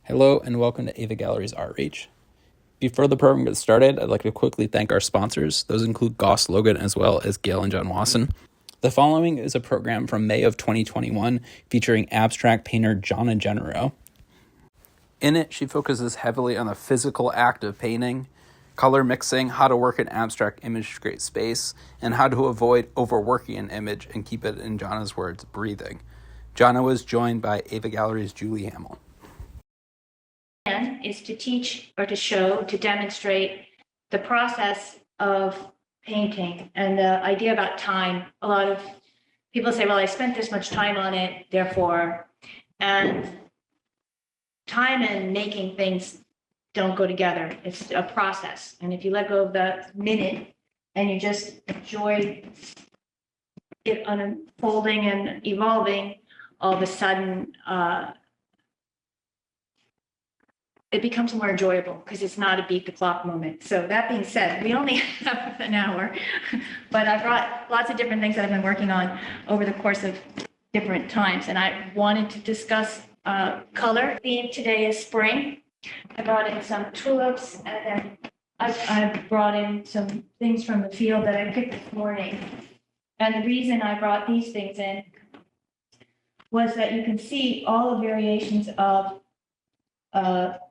Hello and welcome to Ava Gallery's ArtReach. Before the program gets started, I'd like to quickly thank our sponsors. Those include Goss Logan as well as Gail and John Wasson. The following is a program from May of 2021 featuring abstract painter Janna Genereaux. In it, she focuses heavily on the physical act of painting, color mixing, how to work an abstract image to create space, and how to avoid overworking an image and keep it, in Janna's words, breathing. Janna was joined by Ava Gallery's Julie Hamill. Is to teach or to show, to demonstrate the process of painting and the idea about time. A lot of people say, well, I spent this much time on it, therefore, and time and making things don't go together. It's a process. And if you let go of the minute and you just enjoy it unfolding and evolving, all of a sudden, it becomes more enjoyable because it's not a beat the clock moment. So that being said, we only have an hour, but I brought lots of different things that I've been working on over the course of different times. And I wanted to discuss color. The theme today is spring. I brought in some tulips, and then I brought in some things from the field that I picked this morning. And the reason I brought these things in was that you can see all the variations of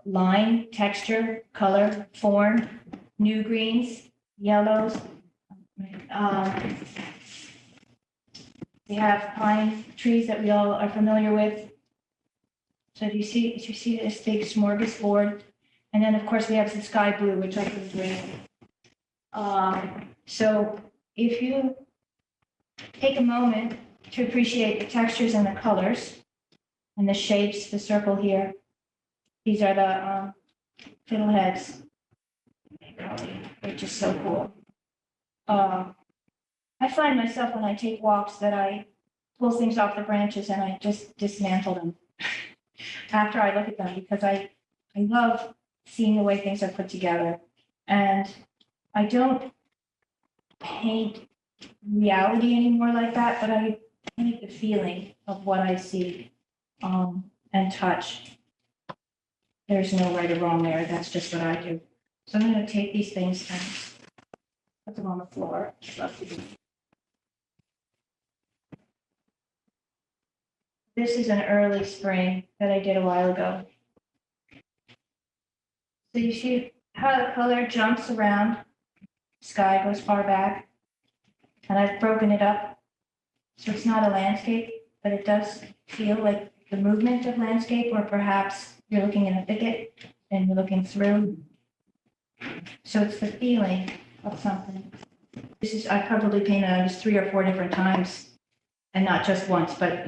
line, texture, color, form, new greens, yellows. We have pine trees that we all are familiar with. So do you see this big smorgasbord? And then of course we have the sky blue, which I can bring. So if you take a moment to appreciate the textures and the colors and the shapes, the circle here. These are the fiddleheads. They're just so cool. I find myself when I take walks that I pull things off the branches and I just dismantle them after I look at them because I love seeing the way things are put together. And I don't paint reality anymore like that, but I paint the feeling of what I see and touch. There's no right or wrong there. That's just what I do. So I'm going to take these things and put them on the floor. This is an early spring that I did a while ago. So you see how the color jumps around. Sky goes far back. And I've broken it up. So it's not a landscape, but it does feel like the movement of landscape, or perhaps you're looking in a thicket and you're looking through. So it's the feeling of something. I probably painted on this 3 or 4 different times, and not just once, but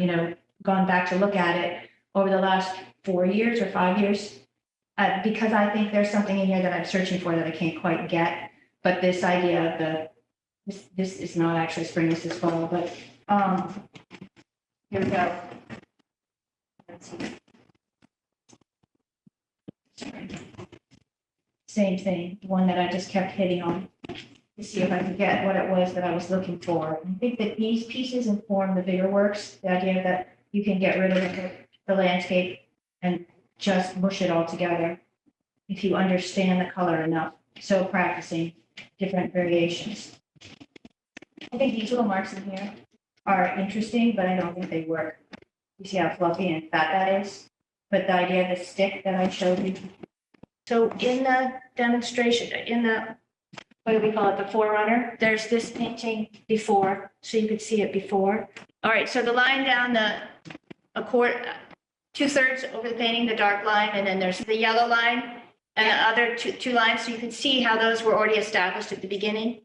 gone back to look at it over the last 4 years or 5 years, because I think there's something in here that I'm searching for that I can't quite get. But this idea of this is not actually spring, this is fall, but here we go. Let's see. Same thing, one that I just kept hitting on to see if I could get what it was that I was looking for. I think that these pieces inform the bigger works, the idea that you can get rid of the landscape and just mush it all together if you understand the color enough. So practicing different variations. I think these little marks in here are interesting, but I don't think they work. You see how fluffy and fat that is? But the idea of the stick that I showed you. So in the demonstration, in the, what do we call it, the forerunner, there's this painting before, so you could see it before. All right, so the line down a quarter, 2/3 over the painting, the dark line, and then there's the yellow line and the other two lines, so you can see how those were already established at the beginning.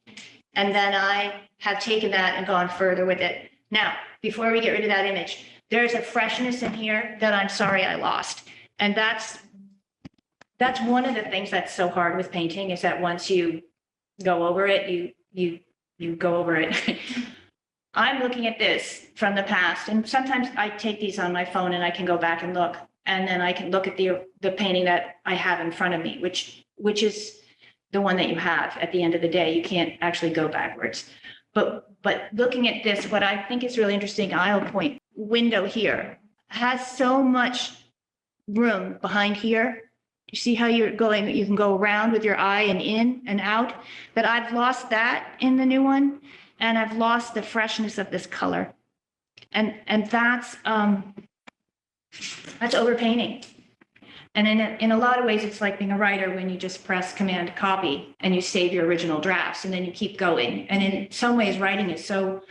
And then I have taken that and gone further with it. Now, before we get rid of that image, there's a freshness in here that I'm sorry I lost. And that's one of the things that's so hard with painting, is that once you go over it, you go over it. I'm looking at this from the past, and sometimes I take these on my phone and I can go back and look, and then I can look at the painting that I have in front of me, which is the one that you have at the end of the day. You can't actually go backwards. But looking at this, what I think is really interesting, aisle point window here has so much room behind here. You see how you're going, you can go around with your eye and in and out, but I've lost that in the new one, and I've lost the freshness of this color. And that's overpainting. And in a lot of ways, it's like being a writer when you just press Command Copy and you save your original drafts and then you keep going. And in some ways, writing is so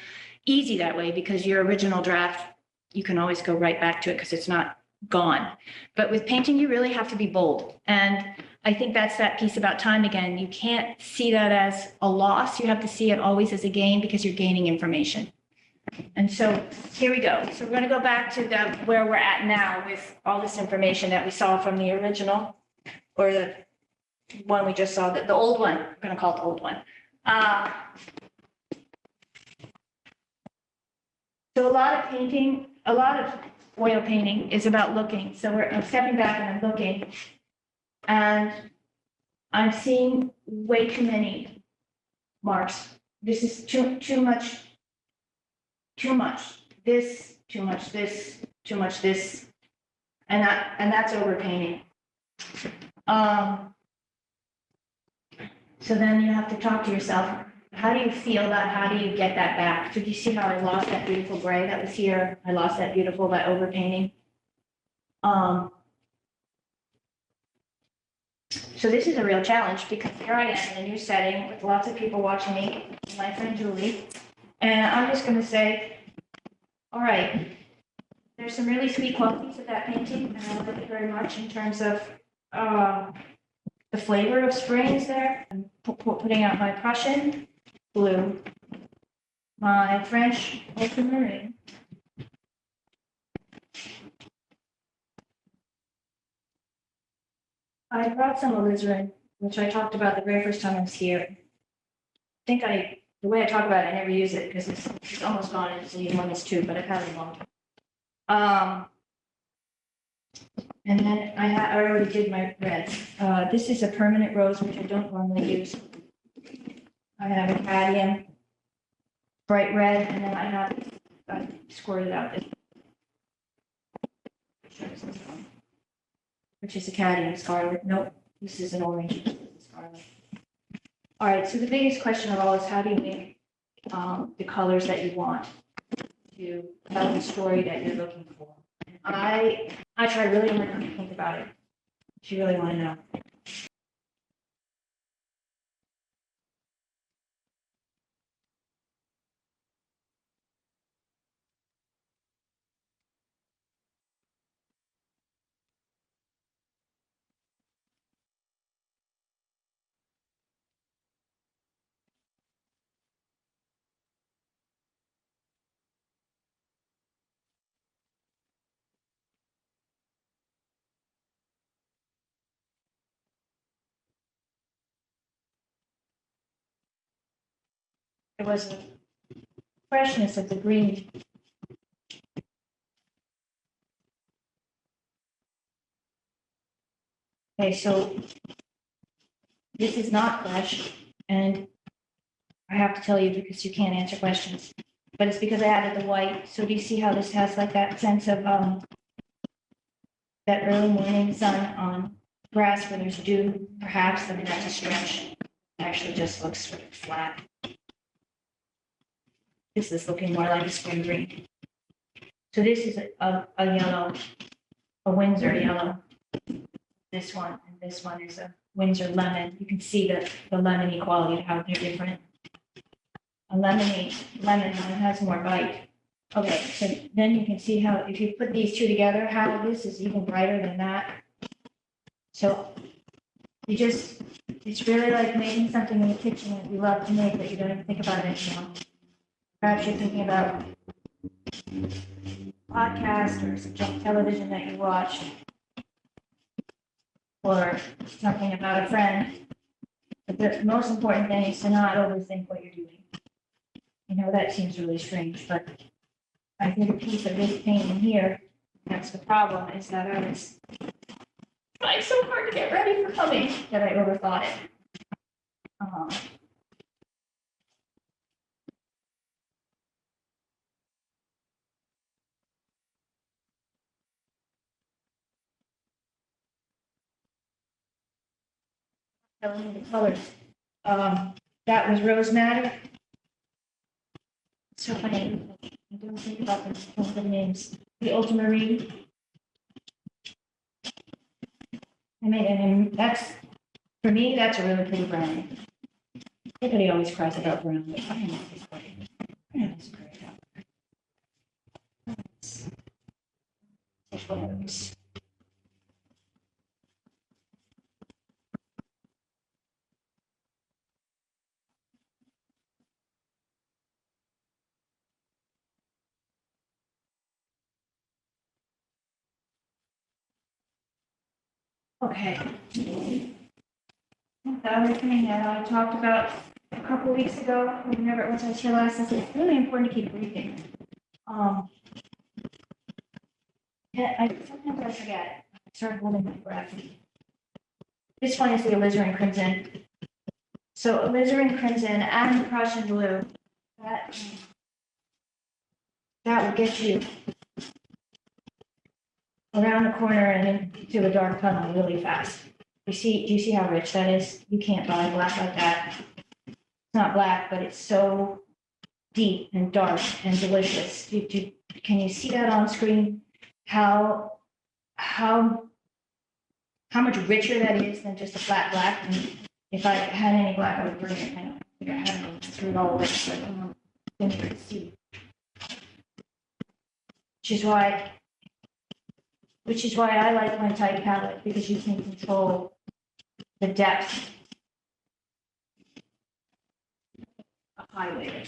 easy that way because your original draft, you can always go right back to it because it's not gone. But with painting, you really have to be bold. And I think that's that piece about time again. You can't see that as a loss. You have to see it always as a gain because you're gaining information. And so here we go. So we're going to go back to where we're at now with all this information that we saw from the original, or the one we just saw, the old one. We're going to call it the old one. So a lot of painting, a lot of oil painting is about looking. So I'm stepping back and I'm looking, and I'm seeing way too many marks. This is too much. Too much this, too much this, too much this, and that's overpainting. So then you have to talk to yourself. How do you feel that? How do you get that back? So do you see how I lost that beautiful gray that was here? I lost that beautiful by overpainting. So this is a real challenge because here I am in a new setting with lots of people watching me, my friend Julie, and I'm just going to say, all right, there's some really sweet qualities of that painting, and I like it very much in terms of the flavor of spring is there. I'm putting out my Prussian blue, my French ultramarine, I brought some alizarin, which I talked about the very first time I was here. I think the way I talk about it, I never use it because it's almost gone. It's even when it's two, but I've had it long. And then I already did my red. This is a permanent rose, which I don't normally use. I have a cadmium, bright red, and then I squirted out this, which is a cadmium scarlet. Nope, this is an orange scarlet. All right, so the biggest question of all is how do you make the colors that you want to tell the story that you're looking for? I try really hard not to think about it. If you really want to know. There was a freshness of the green. Okay, so this is not fresh, and I have to tell you because you can't answer questions, but it's because I added the white. So do you see how this has like that sense of that early morning sun on grass where there's dew, perhaps? I mean, that's a stretch. It actually just looks sort of flat. This is looking more like a spring green. So this is a yellow, a Windsor yellow. This one and this one is a Windsor lemon. You can see the lemony quality of how they're different. A lemon one has more bite. Okay, so then you can see how if you put these two together, how this is even brighter than that. So it's really like making something in the kitchen that you love to make, but you don't even think about it anymore. Perhaps you're thinking about podcast or some television that you watched, or something about a friend. But the most important thing is to not overthink what you're doing. You know, that seems really strange, but I think a piece of this painting here, that's the problem, is that I was trying so hard to get ready for coming that I overthought it. telling you the colors. That was Rose Madder. So funny. I don't think about the names. The ultramarine. I made it, and that's, for me, that's a really pretty brown. Everybody always cries about brown, but I know it's great. It's great. Take photos. Okay. The other thing that I talked about a couple weeks ago, whenever it was I was here last, is it's really important to keep breathing. Yeah, sometimes I forget. I start holding my breath. This one is the alizarin crimson. So alizarin crimson and Prussian blue, that will get you around the corner and into a dark tunnel really fast. Do you see how rich that is? You can't buy black like that. It's not black, but it's so deep and dark and delicious. Can you see that on screen? How much richer that is than just a flat black? And if I had any black, I would bring it. I don't think I have any through all of it, but you can see. Which is why I like my tight palette, because you can control the depth. A highway.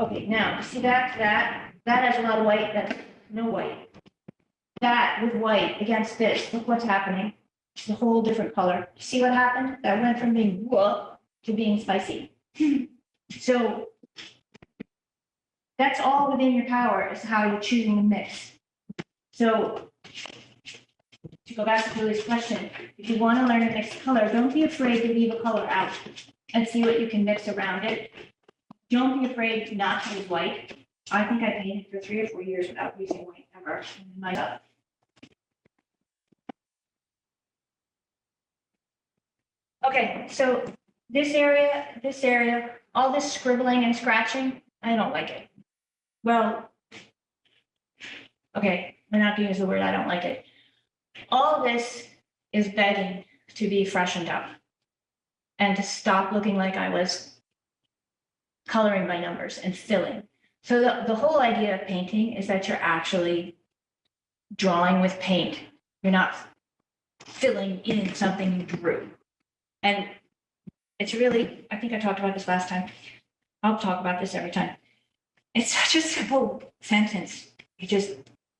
Okay, now see that has a lot of white. That's no white. That with white against this, look what's happening. It's a whole different color. See what happened? That went from being whoa to being spicy. So that's all within your power, is how you're choosing to mix. So to go back to Julie's question, if you want to learn to mix color, don't be afraid to leave a color out and see what you can mix around it. Don't be afraid not to use white. I think I painted for 3 or 4 years without using white ever. Okay, so this area, all this scribbling and scratching, I don't like it. Well, okay, I'm not going to use the word I don't like it. All this is begging to be freshened up and to stop looking like I was coloring by numbers and filling. So the whole idea of painting is that you're actually drawing with paint. You're not filling in something you drew. And it's really, I think I talked about this last time. I'll talk about this every time. It's such a simple sentence. You just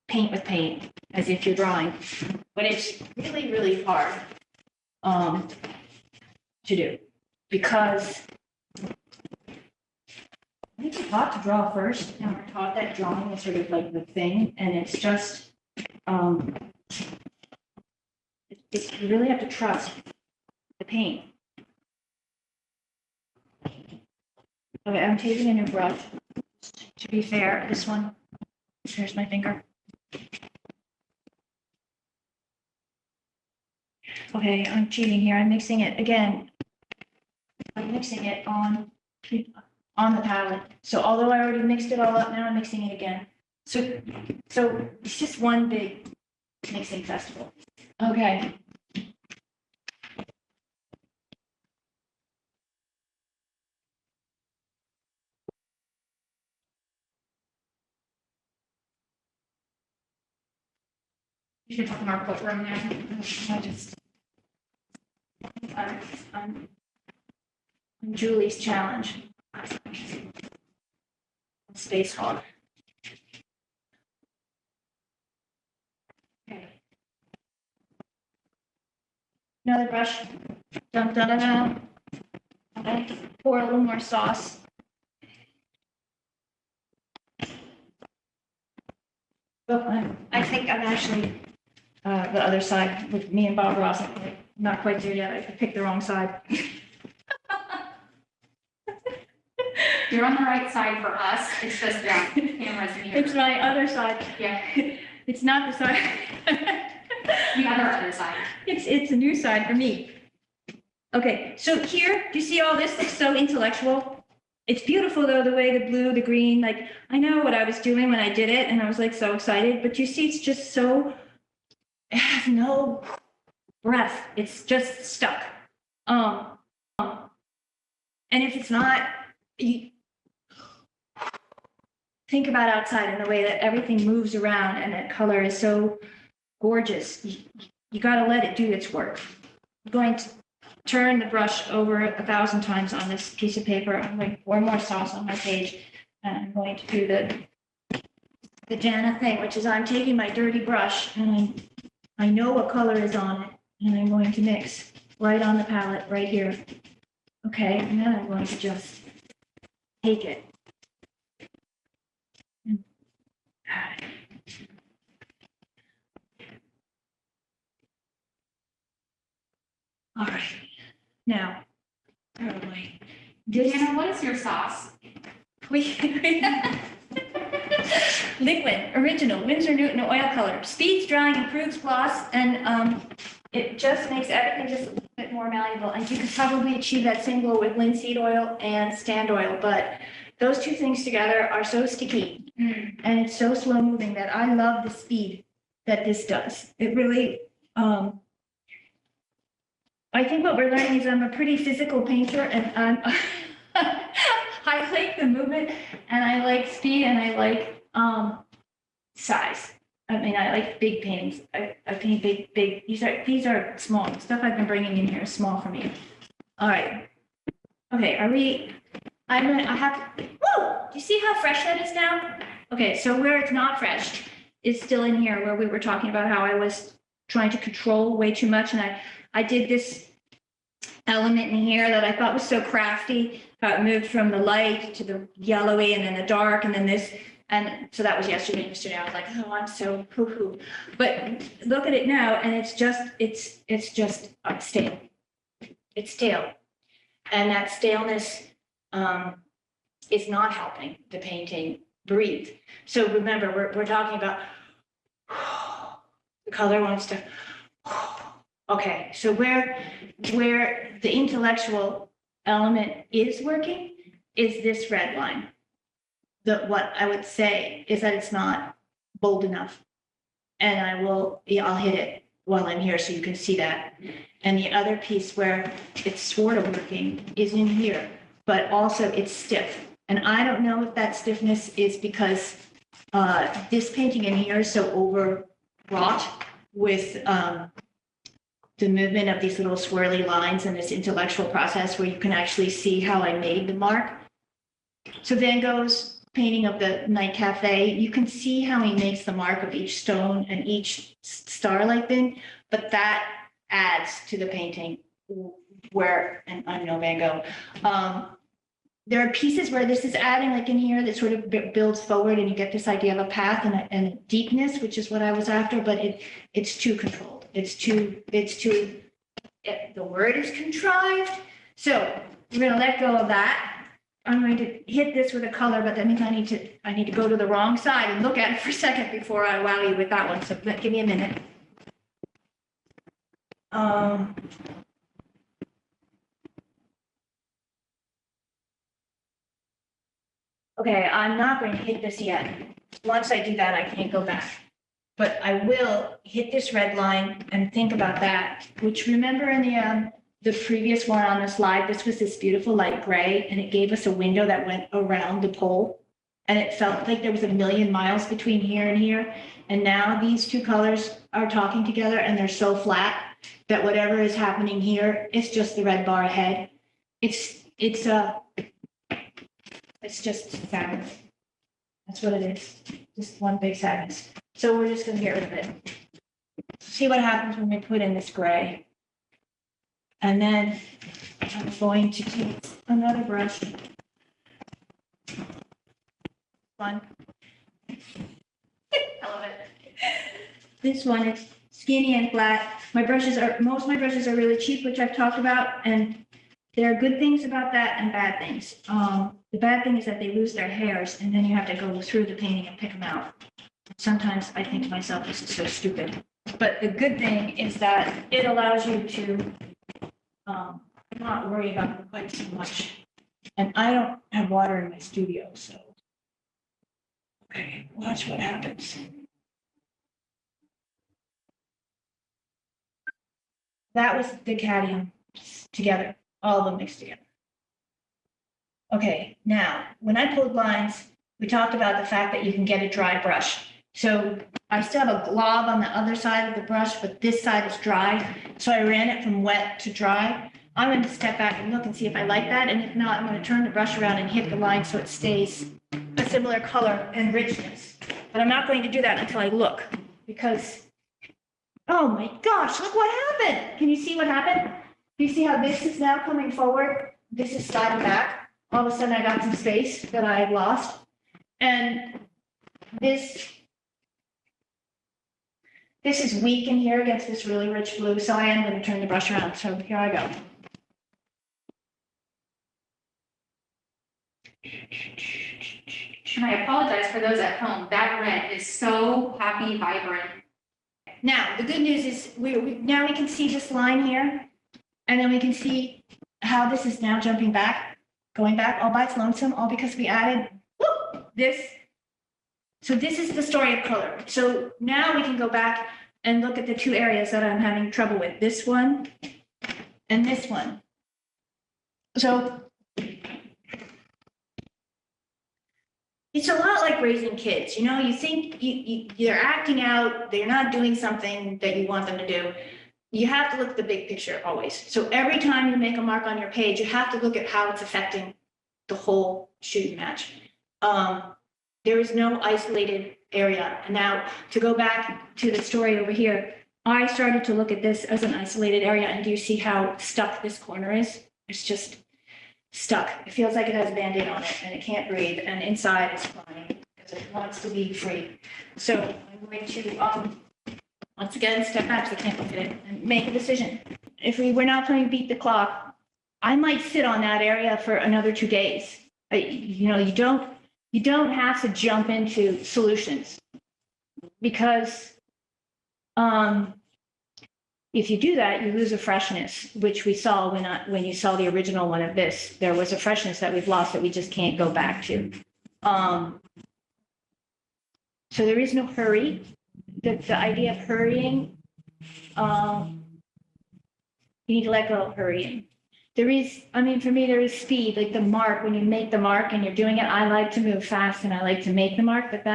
paint with paint as if you're drawing, but it's really, really hard to do, because I think we're taught to draw first, and we're taught that drawing is sort of like the thing, and it's just, you really have to trust the paint. Okay, I'm taking a new brush. To be fair, this one, here's my finger. Okay, I'm cheating here. I'm mixing it again. I'm mixing it on the palette. So although I already mixed it all up, now I'm mixing it again. So it's just one big mixing festival. Okay. You should talk in our courtroom now. I'm Julie's challenge. Space hog. Okay. Another brush. Dun, dun, dun, dun. Okay. Pour a little more sauce. Oh, I think I'm actually the other side with me and Bob Ross. I'm not quite there yet. I picked the wrong side. You're on the right side for us. It's just that cameras in here. It's my other side. Yeah. It's not the side. The other side. It's a new side for me. Okay, so here, do you see all this looks so intellectual? It's beautiful though, the way the blue, the green, like I know what I was doing when I did it and I was like so excited, but you see it's just so, it has no breath. It's just stuck. And if it's not, you think about outside and the way that everything moves around and that color is so gorgeous. You got to let it do its work. I'm going to turn the brush over 1,000 times on this piece of paper. I'm going to pour more sauce on my page, and I'm going to do the Janna thing, which is I'm taking my dirty brush and I know what color is on it, and I'm going to mix right on the palette right here. Okay, and then I'm going to just take it. All right, now, where am I? Janna, what is your sauce? Liquid, original, Winsor Newton oil color, speeds drying, improves gloss, and it just makes everything just a little bit more malleable. And you could probably achieve that same glow with linseed oil and stand oil, but those two things together are so sticky and it's so slow moving that I love the speed that this does. It really, I think what we're learning is I'm a pretty physical painter, and I like the movement and I like speed and I like size. I mean, I like big paintings. I paint big. These are small. The stuff I've been bringing in here is small for me. All right. Okay. I have. Whoa! Do you see how fresh that is now? Okay. So where it's not fresh is still in here, where we were talking about how I was trying to control way too much, and I did this element in here that I thought was so crafty. How it moved from the light to the yellowy and then the dark and then this. And so that was yesterday. I was like, oh, I'm so hoo-hoo. But look at it now, and it's just stale. It's stale. And that staleness is not helping the painting breathe. So remember, we're talking about the color wants to. Okay, so where the intellectual element is working is this red line. What I would say is that it's not bold enough, and I'll hit it while I'm here so you can see that. And the other piece where it's sort of working is in here, but also it's stiff. And I don't know if that stiffness is because this painting in here is so overwrought with the movement of these little swirly lines and this intellectual process where you can actually see how I made the mark. So Van Gogh's painting of the Night Cafe, you can see how he makes the mark of each stone and each starlight thing, but that adds to the painting where, and I know Van Gogh, there are pieces where this is adding, like in here, that sort of builds forward and you get this idea of a path and a deepness, which is what I was after, but it's too controlled. The word is contrived. So we're going to let go of that. I'm going to hit this with a color, but that means I need to go to the wrong side and look at it for a second before I wow you with that one. So give me a minute. Okay, I'm not going to hit this yet. Once I do that, I can't go back. But I will hit this red line and think about that, which remember in the previous one on the slide, this was this beautiful light gray, and it gave us a window that went around the pole. And it felt like there was a million miles between here and here. And now these two colors are talking together and they're so flat that whatever is happening here is just the red bar ahead. It's just sadness. That's what it is. Just one big sadness. So we're just going to get rid of it. See what happens when we put in this gray. And then I'm going to take another brush. Fun. I love it. This one is skinny and flat. Most of my brushes are really cheap, which I've talked about, and there are good things about that and bad things. The bad thing is that they lose their hairs, and then you have to go through the painting and pick them out. sometimes I think to myself, this is so stupid. But the good thing is that it allows you to not worry about it quite so much. And I don't have water in my studio, so. Okay, watch what happens. That was the cadmium together, all of them mixed together. Okay, now, when I pulled lines, we talked about the fact that you can get a dry brush. So I still have a glob on the other side of the brush, but this side is dry. So I ran it from wet to dry. I'm going to step back and look and see if I like that. And if not, I'm going to turn the brush around and hit the line so it stays a similar color and richness. But I'm not going to do that until I look, because, oh my gosh, look what happened. Can you see what happened? Do you see how this is now coming forward? This is sliding back. All of a sudden I got some space that I had lost. And this is weak in here against this really rich blue, so I am going to turn the brush around. So here I go. And I apologize for those at home. That red is so happy, vibrant. Now, the good news is now we can see this line here, and then we can see how this is now jumping back, going back all by its lonesome, all because we added this. So this is the story of color. So now we can go back and look at the two areas that I'm having trouble with, this one and this one. So it's a lot like raising kids. You know, you think they're acting out, they're not doing something that you want them to do. You have to look at the big picture always. So every time you make a mark on your page, you have to look at how it's affecting the whole shooting match. There is no isolated area. And now to go back to the story over here, I started to look at this as an isolated area. And do you see how stuck this corner is? It's just stuck. It feels like it has a Band-Aid on it and it can't breathe. And inside it's crying because it wants to be free. So I'm going to, once again, step back so I can't look at it and make a decision. If we were not playing beat the clock, I might sit on that area for another 2 days. You know, you don't have to jump into solutions, because if you do that, you lose a freshness, which we saw when you saw the original one of this. There was a freshness that we've lost that we just can't go back to. So there is no hurry. The idea of hurrying, you need to let go of hurrying. There is, I mean, for me, there is speed, like the mark, when you make the mark and you're doing it, I like to move fast and I like to make the mark, but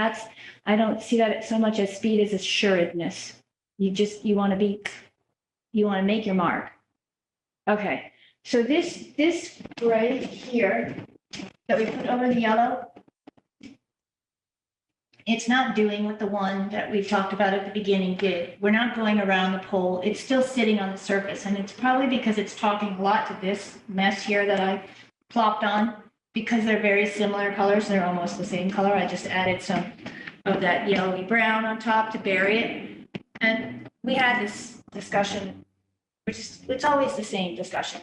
I don't see that so much as speed as assuredness. You want to make your mark. Okay, so this right here that we put over the yellow, it's not doing what the one that we talked about at the beginning did. We're not going around the pole. It's still sitting on the surface. And it's probably because it's talking a lot to this mess here that I plopped on, because they're very similar colors. They're almost the same color. I just added some of that yellowy brown on top to bury it. And we had this discussion, which is, it's always the same discussion.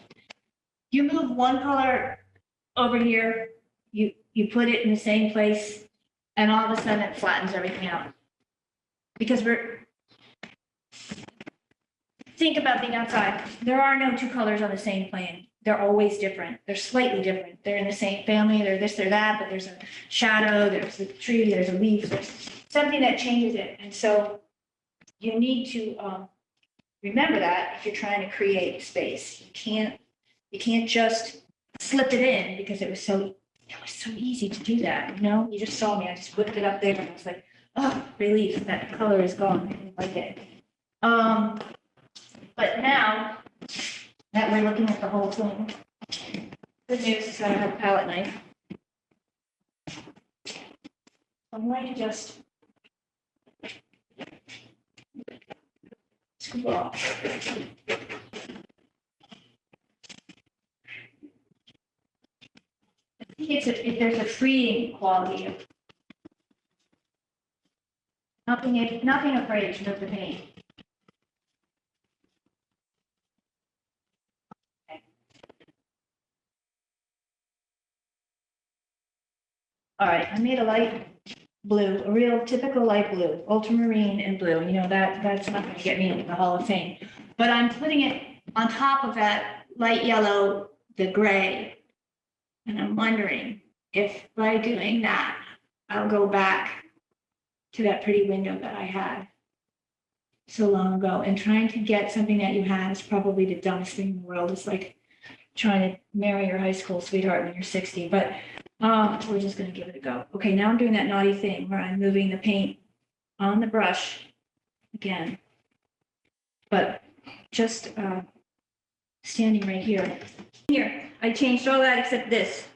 You move one color over here, you put it in the same place, and all of a sudden it flattens everything out. Because think about being outside. There are no two colors on the same plane. They're always different. They're slightly different. They're in the same family. They're this, they're that, but there's a shadow, there's a tree, there's a leaf, there's something that changes it. And so you need to remember that if you're trying to create space. You can't just slip it in, because it was so easy to do that, you know? You just saw me, I just whipped it up there and I was like, oh, relief, that color is gone. I didn't like it. But now that we're looking at the whole thing, good news is that I have a palette knife. I'm going to just scoop off. I think there's a freeing quality of nothing afraid to move the paint. Okay. All right, I made a light blue, a real typical light blue, ultramarine and blue. You know, that's not going to get me into the Hall of Fame. But I'm putting it on top of that light yellow, the gray. And I'm wondering if by doing that, I'll go back to that pretty window that I had so long ago. And trying to get something that you had is probably the dumbest thing in the world. It's like trying to marry your high school sweetheart when you're 60, but we're just going to give it a go. Okay, now I'm doing that naughty thing where I'm moving the paint on the brush again, but just standing right here. Here, I changed all that except this.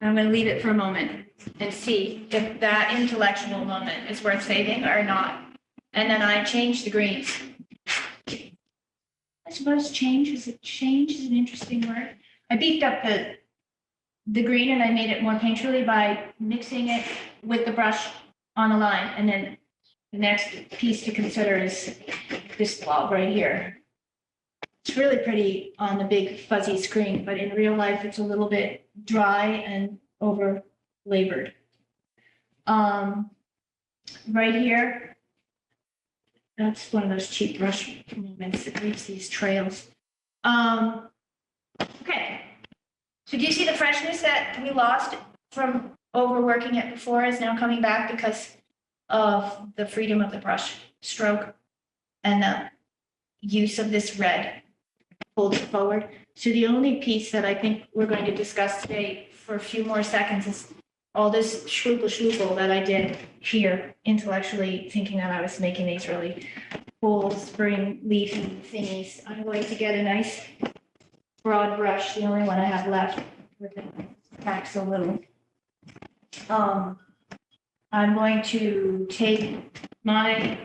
I'm going to leave it for a moment and see if that intellectual moment is worth saving or not. And then I changed the greens. I suppose change is an interesting word. I beefed up the green and I made it more painterly by mixing it with the brush on the line. And then the next piece to consider is this blob right here. It's really pretty on the big fuzzy screen, but in real life, it's a little bit dry and over labored. Right here, that's one of those cheap brush movements that leaves these trails. Okay, so do you see the freshness that we lost from overworking it before is now coming back because of the freedom of the brush stroke and the use of this red pulled it forward. So the only piece that I think we're going to discuss today for a few more seconds is all this schluple that I did here, intellectually thinking that I was making these really cool spring leafy thingies. I'm going to get a nice broad brush, the only one I have left, with it packed so little. I'm going to take my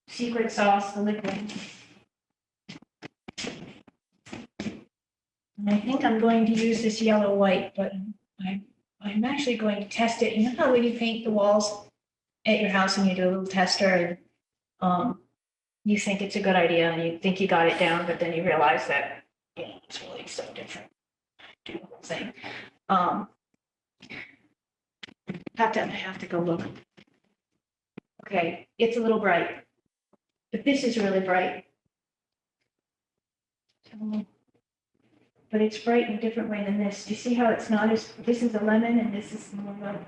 secret sauce, the liquid. And I think I'm going to use this yellow white, but I'm actually going to test it. You know how when you paint the walls at your house and you do a little tester and you think it's a good idea and you think you got it down, but then you realize that, you know, it's really so different. Do the whole thing. I have to go look. Okay, it's a little bright, but this is really bright. But it's bright in a different way than this. Do you see how it's not as, this is a lemon and this is more of a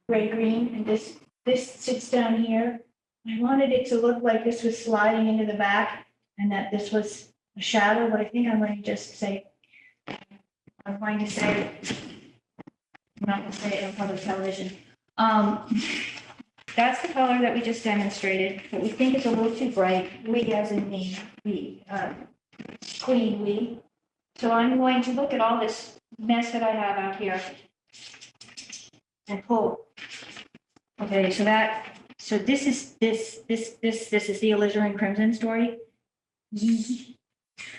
gray green and this sits down here. I wanted it to look like this was sliding into the back and that this was a shadow, but I think I'm going to just say, I'm not going to say it on public television. That's the color that we just demonstrated, but we think it's a little too bright. We as in the queen, we. So I'm going to look at all this mess that I have out here and pull. Okay, so this is this is the alizarin crimson story.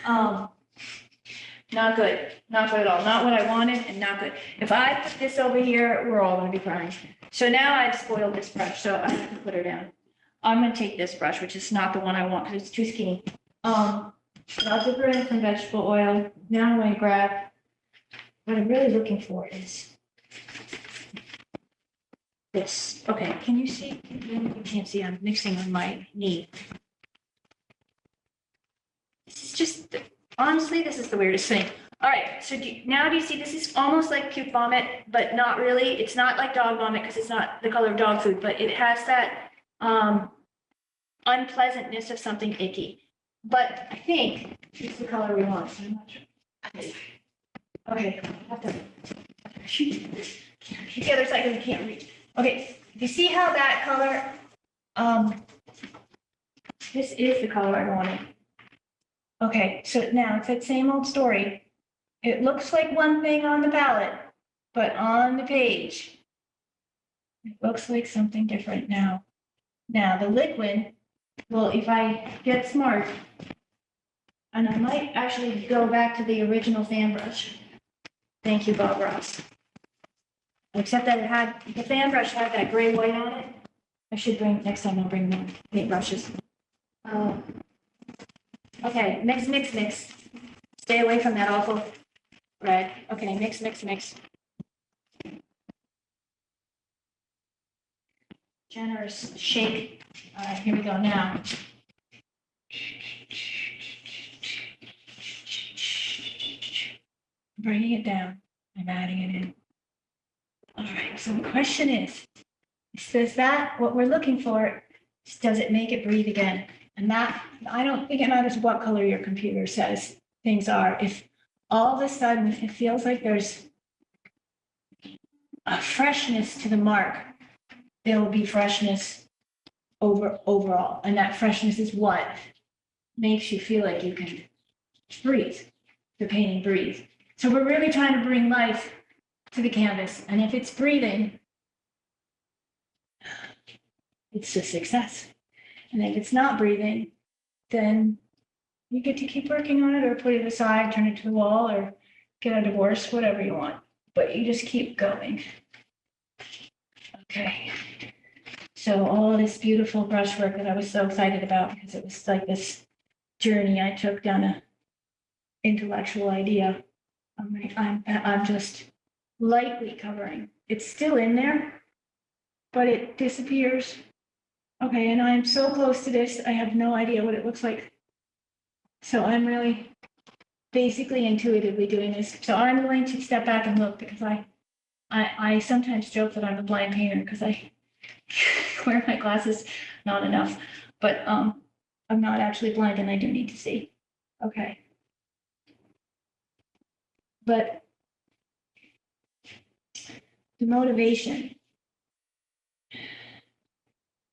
Not good at all. Not what I wanted and not good. If I put this over here, we're all going to be crying. So now I've spoiled this brush, so I have to put her down. I'm going to take this brush, which is not the one I want because it's too skinny. I'll dip her in some vegetable oil. Now I'm going to grab, what I'm really looking for is this. Okay, can you see? You can't see, I'm mixing on my knee. This is just, honestly, this is the weirdest thing. All right, so now do you see this is almost like puke vomit, but not really. It's not like dog vomit because it's not the color of dog food, but it has that unpleasantness of something icky. But I think it's the color we want. So I'm not sure. Okay, I have to the other side because I can't reach. Okay, you see how that color, this is the color I wanted. Okay, so now it's that same old story. It looks like one thing on the palette, but on the page, it looks like something different now. Now the liquid, well, if I get smart, and I might actually go back to the original fan brush. Thank you, Bob Ross. Except that it had, the fan brush had that gray white on it. I should bring, next time I'll bring more paint brushes. Okay, mix. Stay away from that awful red. Okay, mix. generous shake. All right, here we go now. Bringing it down and adding it in. All right, so the question is that what we're looking for, does it make it breathe again? And that, I don't think it matters what color your computer says things are. If all of a sudden it feels like there's a freshness to the mark, there will be freshness overall. And that freshness is what makes you feel like you can breathe, the painting breathe. So we're really trying to bring life to the canvas. And if it's breathing, it's a success. And if it's not breathing, then you get to keep working on it or put it aside, turn it to the wall, or get a divorce, whatever you want. But you just keep going. Okay. So all this beautiful brushwork that I was so excited about, because it was like this journey I took down a intellectual idea. I'm just lightly covering. It's still in there, but it disappears. Okay, and I'm so close to this, I have no idea what it looks like. So I'm really basically intuitively doing this. So I'm going to step back and look, because I sometimes joke that I'm a blind painter because I wear my glasses not enough, but I'm not actually blind and I do need to see. Okay. But the motivation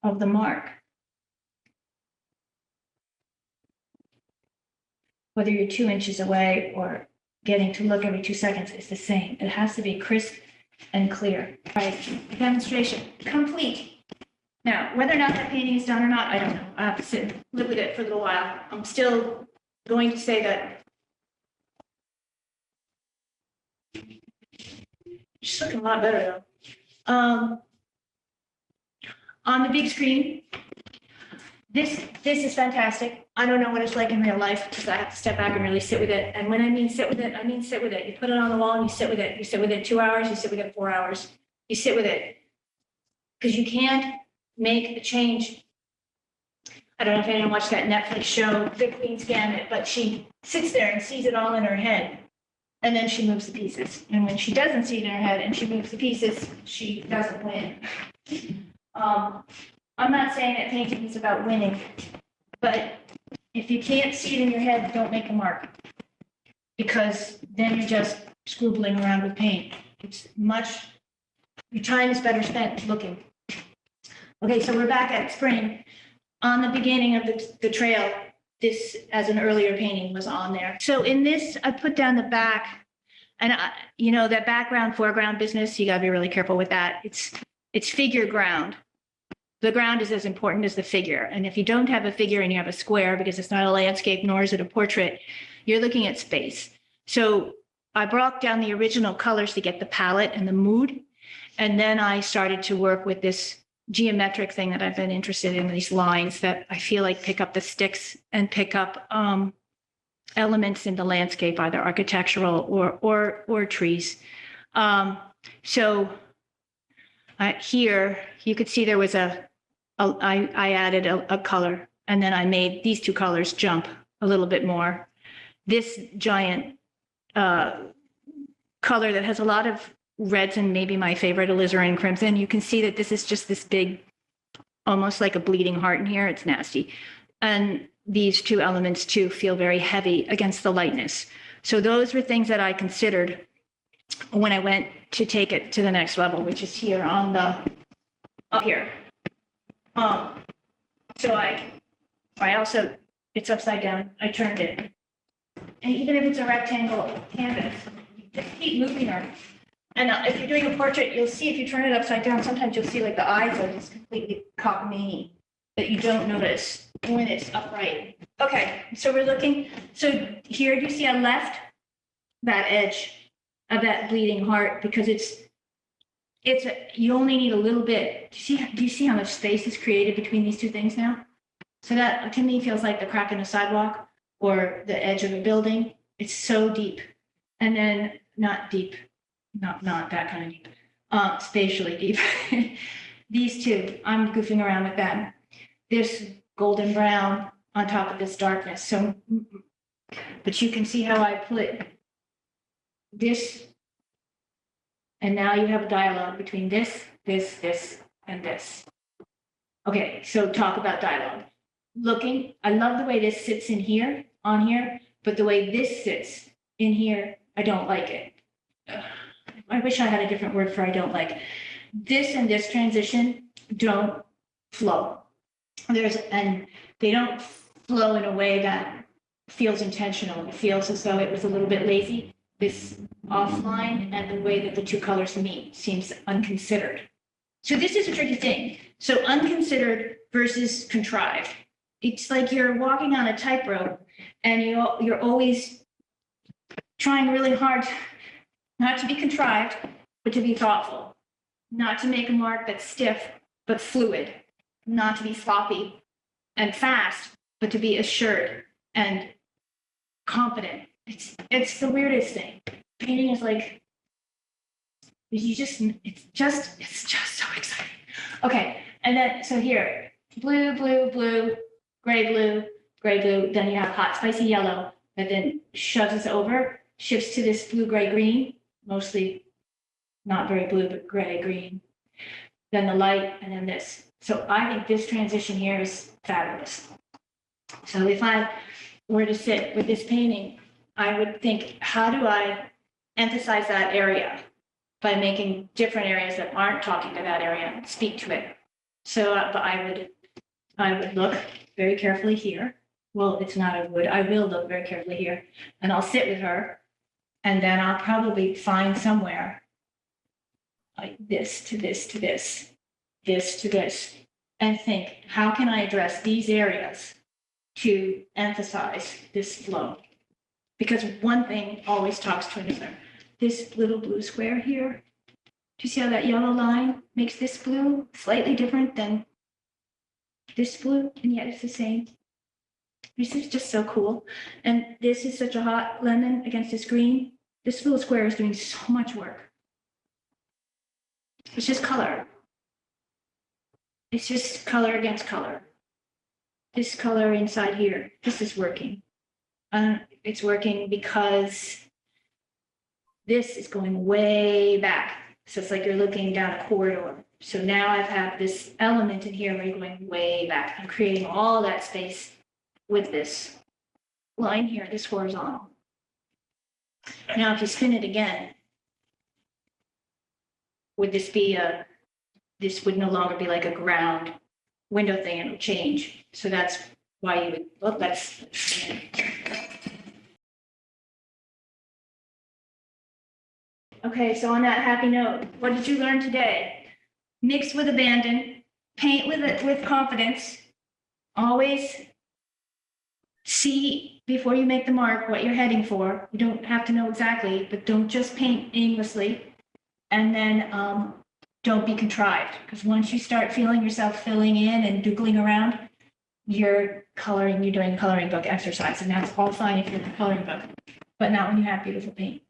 of the mark, whether you're 2 inches away or getting to look every 2 seconds, is the same. It has to be crisp and clear. Right, demonstration complete. Now, whether or not that painting is done or not, I don't know. I have to sit and live with it for a little while. I'm still going to say that it's looking a lot better though. On the big screen, this is fantastic. I don't know what it's like in real life because I have to step back and really sit with it. And when I mean sit with it, I mean sit with it. You put it on the wall and you sit with it. You sit with it 2 hours, you sit with it 4 hours. You sit with it because you can't make a change. I don't know if anyone watched that Netflix show, The Queen's Gambit, but she sits there and sees it all in her head. And then she moves the pieces. And when she doesn't see it in her head and she moves the pieces, she doesn't win. I'm not saying that painting is about winning, but if you can't see it in your head, don't make a mark. Because then you're just scribbling around with paint. Your time is better spent looking. Okay, so we're back at spring. On the beginning of the trail, this, as an earlier painting, was on there. So in this, I put down the back, and that background, foreground business, you gotta be really careful with that. It's figure ground. The ground is as important as the figure. And if you don't have a figure and you have a square, because it's not a landscape, nor is it a portrait, you're looking at space. So I brought down the original colors to get the palette and the mood. And then I started to work with this geometric thing that I've been interested in, these lines that I feel like pick up the sticks and pick up elements in the landscape, either architectural or trees. So here you could see there was I added a color, and then I made these two colors jump a little bit more. This giant color that has a lot of reds and maybe my favorite, alizarin crimson. You can see that this is just this big, almost like a bleeding heart in here. It's nasty. And these two elements too feel very heavy against the lightness. So those were things that I considered when I went to take it to the next level, which is here on up here. So I also, it's upside down. I turned it. And even if it's a rectangle canvas, just keep moving her. And if you're doing a portrait, you'll see if you turn it upside down, sometimes you'll see like the eyes are just completely cockamamie that you don't notice when it's upright. Okay, so we're looking. So here, do you see I left that edge of that bleeding heart because you only need a little bit. Do you see how much space is created between these two things now? So that to me feels like the crack in a sidewalk or the edge of a building. It's so deep. And then not deep. Not that kind of deep, spatially deep. these two, I'm goofing around with them. This golden brown on top of this darkness. So, but you can see how I put this. And now you have a dialogue between this, and this. Okay, so talk about dialogue. Looking, I love the way this sits in here, on here, but the way this sits in here, I don't like it. I wish I had a different word for I don't like. This and this transition don't flow. And they don't flow in a way that feels intentional. It feels as though it was a little bit lazy. This offline and the way that the two colors meet seems unconsidered. So this is a tricky thing. So unconsidered versus contrived. It's like you're walking on a tightrope and you're always trying really hard not to be contrived, but to be thoughtful, not to make a mark that's stiff, but fluid, not to be sloppy and fast, but to be assured and confident. It's the weirdest thing. Painting is like, it's just so exciting. Okay, and then, so here, blue, blue, blue, gray, blue, gray, blue. Then you have hot, spicy yellow that then shoves us over, shifts to this blue, gray, green, mostly not very blue, but gray, green. Then the light, and then this. So I think this transition here is fabulous. So if I were to sit with this painting, I would think, how do I emphasize that area by making different areas that aren't talking to that area speak to it? So but I would look very carefully here. Well, it's not I would. I will look very carefully here, and I'll sit with her, and then I'll probably find somewhere like this to this to this, this to this, and think, how can I address these areas to emphasize this flow? Because one thing always talks to another. This little blue square here, do you see how that yellow line makes this blue slightly different than this blue, and yet it's the same? This is just so cool. And this is such a hot lemon against this green. This little square is doing so much work. It's just color. It's just color against color. This color inside here, this is working. It's working because this is going way back. So it's like you're looking down a corridor. So now I've had this element in here where you're going way back. I'm creating all that space with this line here, this horizontal. Now, if you spin it again, would this be this would no longer be like a ground window thing, it would change. So that's why you would, well, that's. Okay, so on that happy note, what did you learn today? Mix with abandon, paint with confidence, always see before you make the mark what you're heading for. You don't have to know exactly, but don't just paint aimlessly. And then don't be contrived, because once you start feeling yourself filling in and doodling around, you're doing coloring book exercise, and that's all fine if you're in a coloring book, but not when you have beautiful paint.